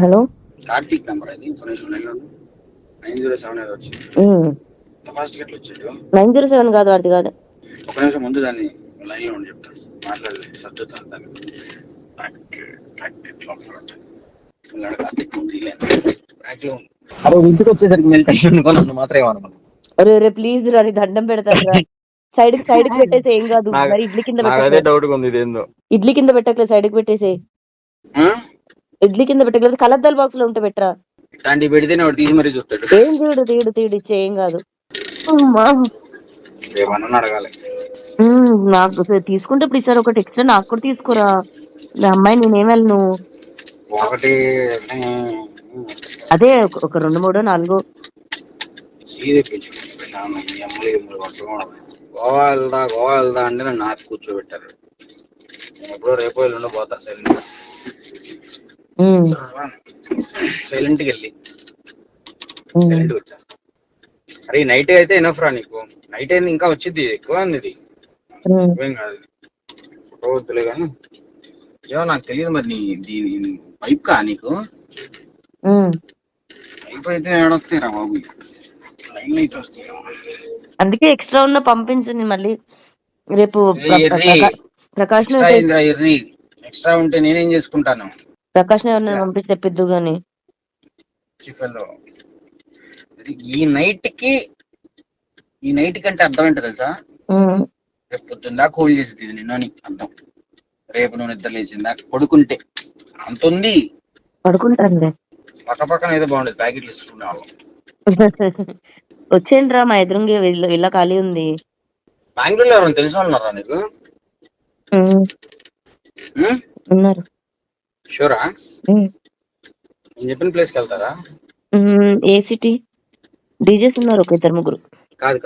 Hello Karthik number అది information 907 ఏదో వచ్చింది. ఫాస్ట్ గెట్లు వచ్చాడు. 907 కాదు, వాడిది కాదు. ఒక నిమిషం ముందు దాన్ని లైన్ లో చెప్తాను, మాట్లాడలేదు సర్దుతాను దాన్ని. కార్తీక్ ముందు అరే ఇంటికి వచ్చేసరికి మెల్ట్ అయ్యింది నన్ను మాత్రం ఏమన్నా. అరే రే ప్లీజ్ రా, నీ దండం పెడతాను రా. సైడ్ కి పెట్టేసి ఏం కాదు. మరి ఇడ్లీ కింద పెట్టే డౌట్ ఉంది ఇదేందో. ఇడ్లీ కింద పెట్టకలేదు, సైడ్ కి పెట్టేసి. ఇడ్లీ కింద పెట్టకలేదు, కలద్దాల బాక్స్ లో ఉంటే పెట్టరా. ఇట్లాంటి పెడితేనే వాడు తీసి మరీ చూస్తాడు. ఏం తీడు ఇచ్చే ఏం కాదు. ఏమన్నా అడగాలి. నాకు తీసుకుంటే ఇప్పుడు ఈసారి ఒకటి ఎక్స్ట్రా నాకు కూడా తీసుకోరా. అమ్మాయి నేనేం వెళ్ళను. ఒకటి అదే ఒక 2, 3, 4 గోవా వెళ్దా అంటే నన్ను నాకు కూర్చోబెట్టారు. ఎప్పుడో రేపు ఎల్లుండో పోతా సైలెంట్కి వెళ్ళి సైలెంట్కి వచ్చేస్తా. అరే నైట్ అయితే ఎనఫ్ రా నీకు. నైట్ అయింది ఇంకా వచ్చింది ఎక్కువ ఉంది ఇది. ఏం కాదు ఫోటో వద్దులే కానీ. ఏమో నాకు తెలియదు మరి దీని పైప్ కా నీకు పైప్ అయితే ఏడొస్తాయి రా బాబు, లైన్ అయితే వస్తాయి. అందుకే ఎక్స్ట్రా ఉన్న పంపించండి మళ్ళీ రేపు. ప్రకాష్ ఎక్స్ట్రా ఉంటే నేనేం చేసుకుంటాను. ప్రకాష్ ఎవరిని పంపిస్తే తెప్పిద్దు గాని. ఈ నైట్ కంటే అర్థం ఏంటో తెలుసా? రేపు పొద్దున్న దాకా హోల్డ్ చేసేది ఇది నిన్న అర్థం. రేపు నువ్వు నిద్ర లేచిందా పడుకుంటే అంత ఉంది. పడుకుంటానులే. పక్కన ఏదో బాగుండేది ప్యాకెట్లు ఇస్తున్నా వాళ్ళం. వచ్చేయండి రా, మా ఎదురుంగి ఇలా ఖాళీ ఉంది. బెంగళూరులో ఎవరైనా తెలిసిన వాళ్ళు ఉన్నారా నీకు? ఉన్నారు. షూరా? నేను చెప్పిన ప్లేస్కి వెళ్తారా? ఏ సిటీ? డీజేస్ ఉన్నారు ఒక 2-3. కాదు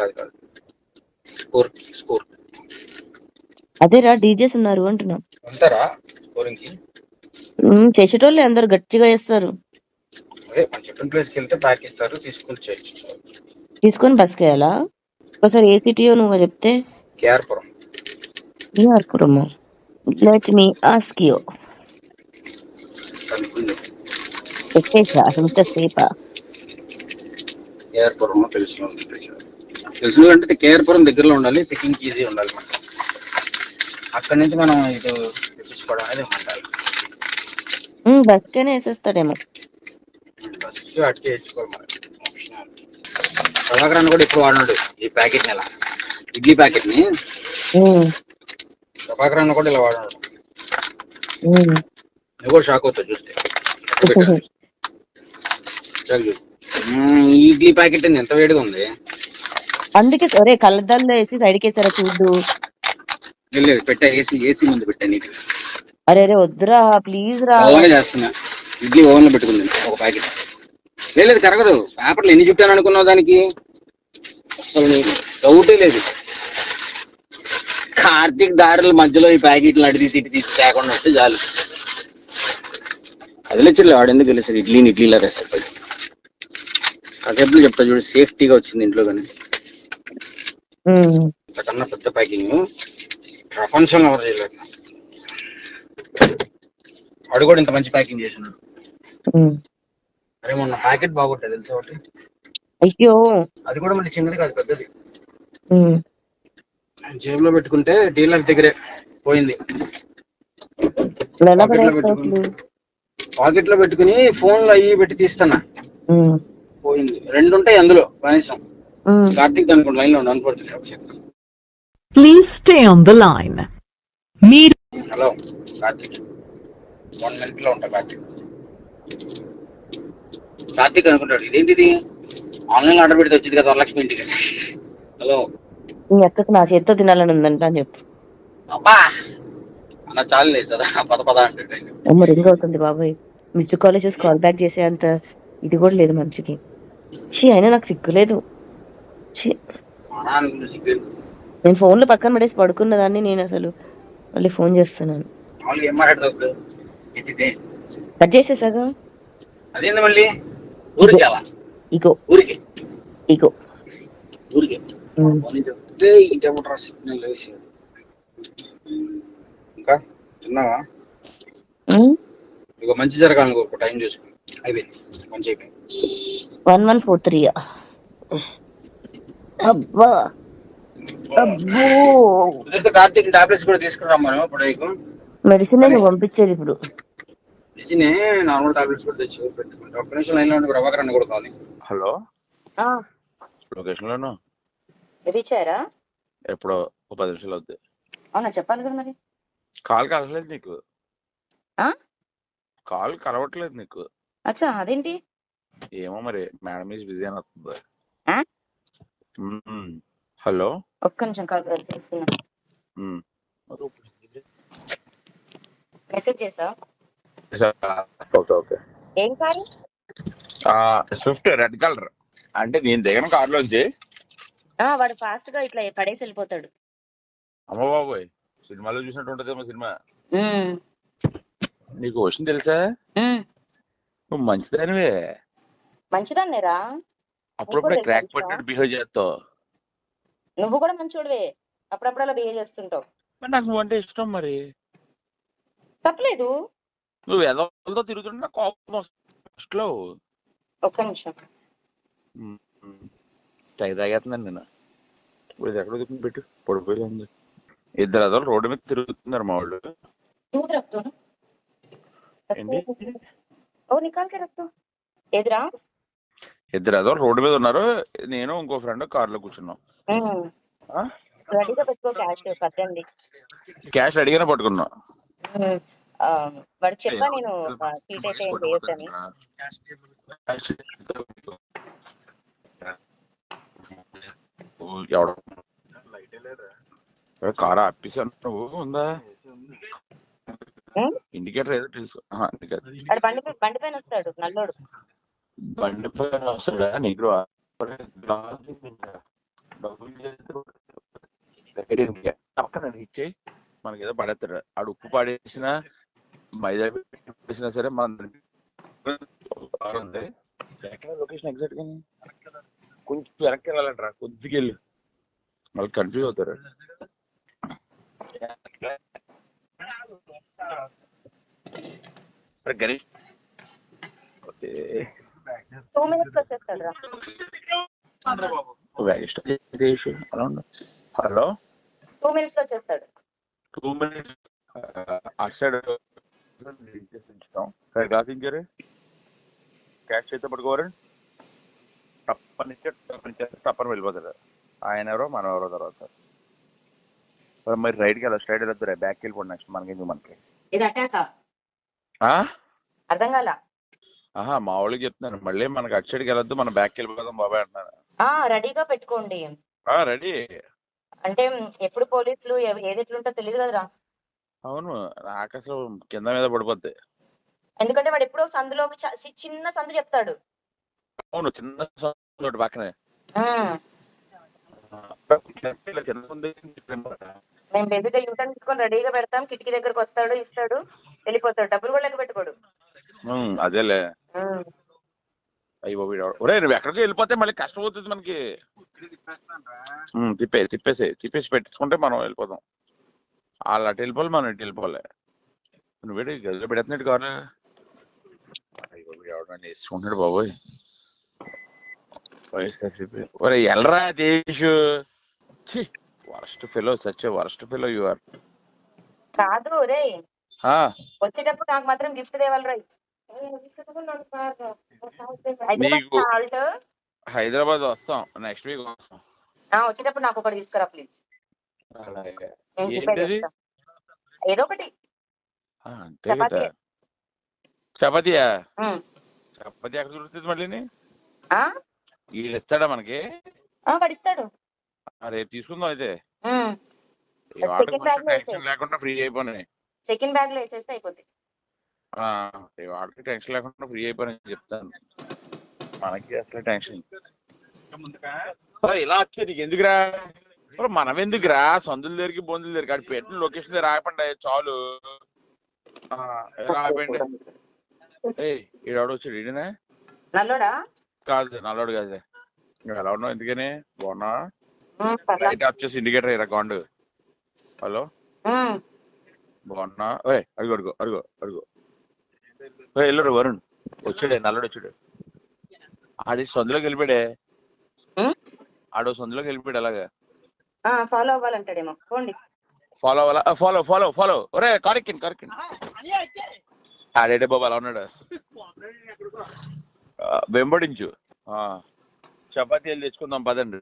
స్కోర్. అదేరా డీజేస్ ఉన్నారు అంటున్నా. ఉంటారా స్కోరింగ్ కి? చేసేటోళ్ళే, అందరు గట్టిగా చేస్తారు. అదే మనం చెప్పిన ప్లేస్కి వెళ్తే ప్యాక్ ఇస్తారు, తీసుకొని బస్కి వెళ్ళాలా? ఒకసారి ఏ సిటీయో నువ్వు చెప్తే. KR Puram. Let me ask you. చెప్పేసా ఇంతసేపా? కేఆర్పురంలో తెలుసు అంటే కేఆర్పురం దగ్గరలో ఉండాలి, పికింగ్ ఈజీ ఉండాలి మనకి. అక్కడి నుంచి మనం ఇటు తెప్పించుకోవడం అనేది ఉండాలి. బస్కనే వేసేస్తాడేమో. బస్కి అటుకే వేసుకోవాలి మనకి. ప్రభాకరాన్ని కూడా ఇప్పుడు వాడినాడు ఈ ప్యాకెట్ నెల ఇడ్లీ ప్యాకెట్ ని. ప్రభాకరాన్ని కూడా ఇలా వాడినాడు. నువ్వు కూడా షాక్ అవుతావు చూస్తే. ఈ ఇడ్లీ ప్యాకెట్ ఎంత వేడిగా ఉంది. అందుకే సరే కళ్ళద్దాల్లో వేసి సైడ్కి వేసారా చూడు. లేదు పెట్టా, ఏసీ ముందు పెట్టా నీకు. అరే వద్దురా ప్లీజ్ రా. చేస్తున్నా ఇడ్లీ ఓవెన్ లో పెట్టుకుంది ఒక ప్యాకెట్. లేదు కరగదు. పేపర్లు ఎన్ని చుట్టాను అనుకున్నావు దానికి? అసలు డౌటే లేదు. కార్తీక్ దారుల మధ్యలో ఈ ప్యాకెట్లు అడి తీసి తేకుండా వస్తే చాలు. కదిలించలే వాడు, ఎందుకు తెలిసారు ఇడ్లీలా రెసిపీ. కాసేపు చెప్తా చూడు, సేఫ్టీగా వచ్చింది ఇంట్లో. కానీ ఇంతకన్నా పెద్ద ప్యాకింగ్ ప్రపంచంలో ఎవరు చేయలేదు. వాడు కూడా ఇంత మంచి ప్యాకింగ్ చేసినాడు. అరే మొన్న ప్యాకెట్ బాగుంటుంది తెలుసా ఒకటి? అయ్యో అది కూడా మళ్ళీ చిన్నది కాదు, పెద్దది. జేబులో పెట్టుకుంటే డీలర్ దగ్గరే పోయింది. పాకెట్ లో పెట్టుకుని ఫోన్ లో అయ్యి పెట్టి తీస్తున్నా, పోయింది. 2 ఉంటాయి అందులో కనీసం. కార్తీక్ అనుకోండి లైన్ లో ఉండి అనుకుంటున్నాడు. Please stay on the line. Hello Karthik, 1 minute లో ఉంటా. కార్తీక్ అనుకుంటాడు ఇదేంటిది ఆన్లైన్ ఆర్డర్ పెడితే వచ్చింది కదా వరలక్ష్మి ఇంటికి. హలో, మీ అక్కకు నా చేత్తో తినాలని ఉందంట అని చెప్పు. అబ్బా అన్న చాలు లేదు కదా, పద అంటే రింగ్ అవుతుంది బాబాయ్. మిస్డ్ కాలేజెస్ కాల్ బ్యాక్ చేసే అంత ఇది కూడా లేదు మనిషికి. అయినా నాకు సిగ్గులేదు. నేను ఫోన్ లో పక్కన పడేసి పడుకున్నదాన్ని, నేను అసలు మళ్ళీ ఫోన్ చేస్తున్నాను. కట్ చేసేసాగా. అదేంది మళ్ళీ ఇగో ఇంకా తిన్నావా? ఇక మంచి జరగాలి, ఒక టైం చూసుకుని. అయిపోయింది, మంచి అయిపోయింది. 1143. అబ్బా అబ్బో, కుదిరితే కార్తీక్ టాబ్లెట్స్ కూడా తీసుకురామ్మను ఇప్పుడు నీకు. మెడిసిన్ కానీ నువ్వు పంపించేది ఇప్పుడు. నిజనే నార్మల్ టాబ్లెట్స్ కూడా తెచ్చి పెట్టుకుంటా. ఒక్క నిమిషం లైన్లో ఉండి ప్రభాకర్ అన్న కూడా కావాలి. హలో, లొకేషన్ లోను రీచ్ అయ్యారా? ఎప్పుడో 10 నిమిషాలు అవుతుంది. అవునా, చెప్పాలి కదా మరి. కాల్ కలవలేదు నీకు, ఆ కాల్ కలవట్లేదు నీకు. అచ్చా, అదేంటి? ఏమో మరి, మేడం ఈజ్ బిజీ అని వస్తుంది. ఆ? హలో, ఒక్క నిమిషం కాల్ చేస్తున్నా. మెసేజ్ చేసా. Okay okay. ఏం కాదు, స్విఫ్ట్ రెడ్ కలర్. అంటే నేను దిగిన కార్లోంచి వాడు ఫాస్ట్ గా ఇట్లా పడేసి వెళ్ళిపోతాడు. అమ్మ బాబోయ్, సినిమాలో చూసినట్టు ఉంటదేమో సినిమా. ఉమ్, నీకు విషయం తెలుసా, ఉమ్, నువ్వు మంచిదానివే. మంచిదాన్నేరా. అప్పుడప్పుడే క్రాక్ పట్టినట్టు బిహేవ్ చేస్తావు. నువ్వు కూడా మంచోడివే, అప్పుడప్పుడు అలా బిహేవ్ చేస్తుంటావు. మరి నాకు నువ్వు అంటే ఇష్టం. మరి తప్పలేదు. నువ్వు ఎదవలతో తిరుగుతుంటే కోపం వస్తుంది. ఒక్క నిమిషం. టై తాగేస్తున్నాను నేను. ఇప్పుడు ఇది ఎక్కడ దిక్కు పెట్టు, పడిపోయి ఉంది. ఇద్దరు ఎదవలు రోడ్డు మీద తిరుగుతున్నారు మా వాళ్ళు. ఏంటి, ఓ నికాల్కే రక్తో ఎదురా. ఇద్దరు ఎదవలు రోడ్డు మీద ఉన్నారు, నేను ఇంకో ఫ్రెండ్ కార్లో కూర్చున్నాం. రెడీగా పెట్టుకో, క్యాష్ 18. క్యాష్ అడిగానే పట్టుకున్నా. వాడు చెప్పా నేను, సీట్ అయితే ఏం చేయొద్దని. కార్ ఆపేసాను, నువ్వు ఉందా ఇండికేటర్ ఏదో తీసుకో. వాడు బండి పైన వస్తాడు నల్లోడు. బండి పైన వస్తాడా నీకు? పక్కన ఇచ్చేయి, మనకి ఏదో పడేస్తాడు. ఆడు ఉప్పు పాడేసినా మైదా పెట్టేసినా సరే మన ఉంది. లొకేషన్ ఎగ్జాక్ట్ గా కొంచెం వెనక్కి వెళ్ళాలంటారా, కొద్దిగా వెళ్ళి మళ్ళీ కన్ఫ్యూజ్ అవుతారు. గణేష్ 2 minutes వచ్చేస్తాడు రా. హలో, 2 minutes వచ్చేస్తాడు. 2 minutes అటు కాసించారు. క్యాష్ చేస్తే పట్టుకోవారు, తప్పని వెళ్ళిపోతారు. ఆయన ఎవరో మనం ఎవరో తర్వాత. మరి రైట్కి వెళ్ళాలి, స్ట్రైట్ వెళ్ళొద్దు, బ్యాక్కి వెళ్ళిపోండి. నెక్స్ట్ మనకి ఇది అటాకా? అర్థం కాల. మా వాళ్ళకి చెప్తున్నాను, మళ్ళీ మనకి అటు సైడ్కి వెళ్ళొద్దు, మనం బ్యాక్కి వెళ్ళిపోదాం బాబాయ్ అంటున్నాను. రెడీగా పెట్టుకోండి. రెడీ అంటే ఎప్పుడు పోలీసులు ఏది ఎట్లుంటో తెలియదు కదరా. అవును, నాకు అసలు కింద మీద పడిపోద్ది. ఎందుకంటే వాడు ఎప్పుడో సందులోకి చిన్న సందు చెప్తాడు. అవును, చిన్న సందు పక్కనే. మేము బేసిక్గా యూటర్న్ తీసుకొని రెడీగా పెడతాం, కిటికీ దగ్గరకు వస్తాడు, ఇస్తాడు, వెళ్ళిపోతాడు. డబ్బులు కూడా లెక్క పెట్టుకోడు. అదేలే. అయ్యో ఒరే, నువ్వు ఎక్కడికి వెళ్ళిపోతే మళ్ళీ కష్టం అవుతుంది మనకి. తిప్పేసి పెట్టించుకుంటే మనం వెళ్ళిపోతాం. వాళ్ళు అటు వెళ్ళిపోవాలి, మనం ఇటు వెళ్ళిపోవాలి. నువ్వేంటి గదిలో పెడుతున్నాడు కారు? ఎవడన్నా వేసుకుంటున్నాడు బాబోయ్. ఒరే ఎల్రా దేశు, worst fellow, such worst fellow you are. కాదు రే, వచ్చేటప్పుడు నాకు మాత్రం గిఫ్ట్ తేవాలి రా. హైదరాబాద్ వస్తాం, నెక్స్ట్ వీక్ వస్తాం. వచ్చేటప్పుడు నాకు ఒకటి తీసుకురా ప్లీజ్. ఏదో ఒకటి. అంతే కదా. చపాతీయా? చపాతీ ఎక్కడ దొరుకుతుంది మళ్ళీ? వీడు ఇస్తాడా మనకి? పడిస్తాడు. రేపు తీసుకుందాం అయితే. లేకుండా ఫ్రీ అయిపోయి చెక్ ఇన్ బ్యాగ్ లో వేసేస్తే అయిపోద్ది. వాడికి టెన్షన్ లేకుండా ఫ్రీ అయిపోయి చెప్తాను. మనకి అసలు టెన్షన్ ఇలా వచ్చేది ఎందుకురా, మనం ఎందుకురా సందుల దగ్గరికి బొందుల దగ్గరికి అటు పెట్టిన లొకేషన్ దగ్గర రాయపండి చాలు. రాయపండి. ఈడవాడు వచ్చాడు, ఈడనే నల్లోడా? కాదు, నల్లోడు కాదు. నువ్వు ఎలా ఉన్నావు? ఎందుకని బాగున్నా? లైట్ ఆఫ్ చేసి ఇండికేటర్ అయ్యారా గాండు. హలో, బాగున్నా? అడుగు అడుగు అడుగు అడుగు. వెళ్ళరు వరుణ్, వచ్చాడే నల్లడు వచ్చాడు. ఆడి సందులోకి వెళ్ళిపోయాడే. ఆడు సందులోకి వెళ్ళిపోయాడు అలాగా. ఫాలో అవ్వాలంటాడేమో. పోండి. ఫాలో అవ్వాలా? Follow follow follow. ఒరే కారెక్కిన్ కారెక్కిన్. ఆడేడే బాబు అలా ఉన్నాడు. వెంబడించు. చపాతీలు తెచ్చుకుందాం పదండి.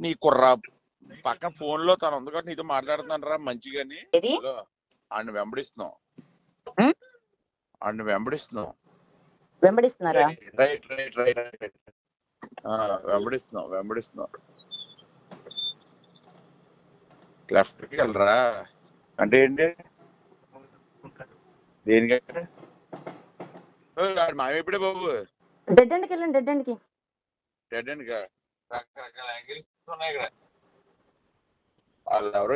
నీ కుర్రా పక్కన ఫోన్ లో తను ఉంది కాబట్టి నీతో మాట్లాడుతున్నాను రా మంచిగాని. ఆడిని వెంబడిస్తున్నాం. వెంబడిస్తున్నారా? Right right right right. వెంబడిస్తున్నాం. లెఫ్ట్ కి వెళ్ళరా అంటే ఏంటి? దేనికంటే మావి ఎప్పుడే బాబు? డెడ్ ఎండ్కి వెళ్ళండి. డెడ్ ఎండ్ గా రకరకాల యాంగిల్స్ ఉన్నాయి ఇక్కడ. వాళ్ళు ఎవరో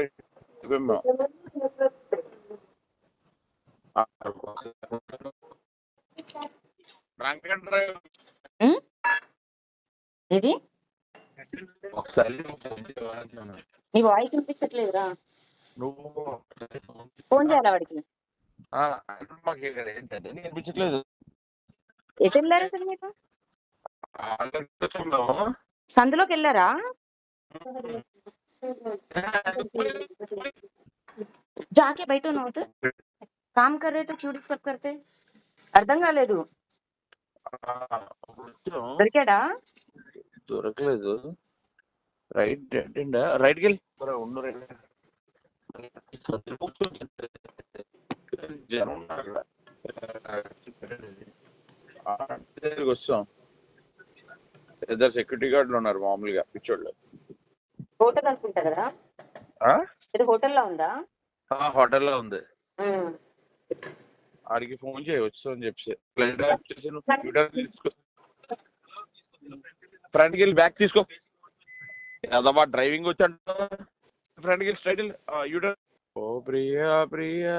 ఏది నీ వాయిస్ వినిపించట్లేదురా. నువ్వు ఫోన్ చేయాలి వాడికి. ఏంటంటే వినిపించట్లేదు. ఎటు వెళ్ళారు అసలు మీరు? సందులోకి వెళ్ళారా? जाके बैठो ना उधर, काम कर रहे तो क्यों डिस्टर्ब करते? అర్థం కాలేదు. దొరికాడా? దొరకలేదు. రైట్ రైట్కి వెళ్ళి జనం వస్తాం. ఇద్దరు సెక్యూరిటీ గార్డులు ఉన్నారు మామూలుగా పిచ్చోళ్ళు. హోటల్ అనుకుంటా కదా? ఇది హోటల్లో ఉందా? హోటల్లో ఉంది. ఆడికి ఫోన్ చేయవచ్చు అని చెప్పి ఫ్రంట్కి వెళ్ళి బ్యాక్ తీసుకో. అదమ్మా డ్రైవింగ్ వచ్చి అంట. ఫ్రంట్కి వెళ్ళి స్ట్రైట్ వెళ్ళి యూటర్న్. ఓ ప్రియా ప్రియా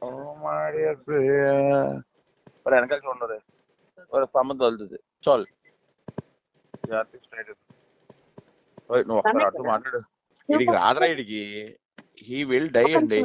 ఓ మాడియా ప్రియా. మరి వెనకాల ఉండదు స్తంభం తగులుతుంది. చాలు స్ట్రైట్. నువ్వు ఒక్కసారి అటు మాట్లాడు. వీడికి రాదురా. వీడికి హీ విల్ డై అండి.